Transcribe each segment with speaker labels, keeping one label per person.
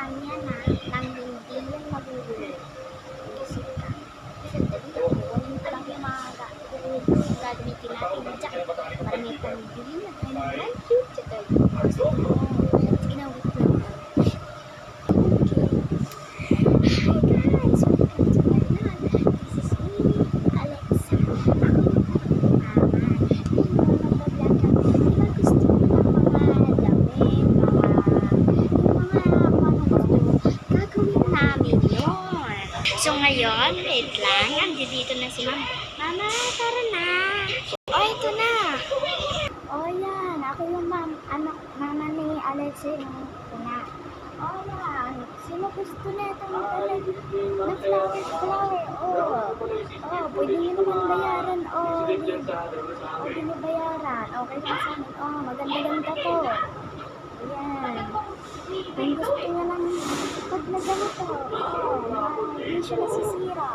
Speaker 1: lang yan ha, nang hindi yan magugulo. Isip ka. Kasi dali ako, kunin ko lang yung mga gagamitin natin na jacket para may pamibili na tayo ng brand new jacket. Sige na, wait lang. Okay. Hi guys, welcome to my vlog. This is me, Alexa. Ako yung mama. Ngayon, mag-vlog kami. Diba gusto mo ng mga damit, gagawin namin yun. So ngayon, wait lang, andito na si Mama. Mama, tara na. O, ito na. O, yan. Ako yung mama ni Alexa yung una. O, yan. Sino gusto na itong talaga na flower? O, pwede nyo naman bayaran. O, pwede nyo bayaran. Okay lang sa amin. O, maganda-ganda to. Ayan. Kung gusto niya lang pag na ganito, hindi siya nasisira.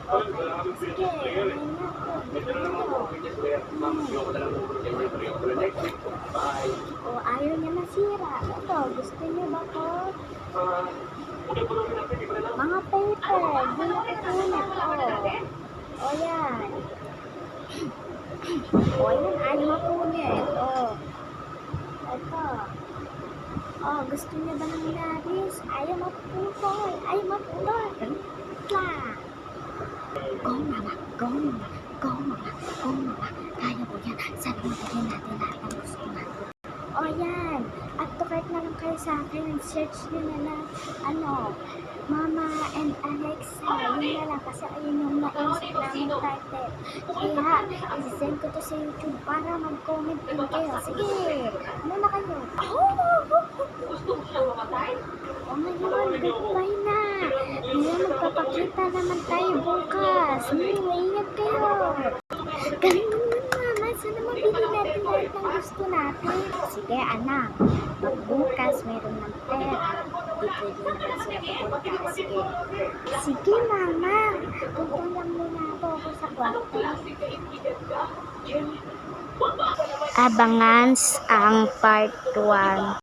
Speaker 1: Okay. Sige, ayan na po. Ayaw niya masira. Ito, gusto niya ba to? Mga paper, di na kukunin. Yan. Yan, ayaw makunin. Ito. Gusto niya ba ng labis? Ayaw maputoy. Ayaw maputoy. Ganitla. Go, mama. Go, mama. Go, mama. Go, mama. Kaya mo yan. Sabi mo, bigyan natin lahat ng gusto natin. Yan. At to kahit na lang kayo sa akin, search nyo na lang, Mama and Alexa. Yun na lang. Kasi ayun yung naisip namin title. Kaya, i-send ko to sa YouTube para mag-comment din kayo. Sige. Ano na kayo? Ngayon, goodbye na. Ngayon, magpapakita naman tayo bukas. Ingat kayo. Ganito mama, sana mabili natin lahat ng gusto natin. Sige, anak. Magbukas, meron ng pera. Di pwede naman sila pupunta. Sige, mama. Punta lang muna ako sa kwarto. Abangan ang part 1.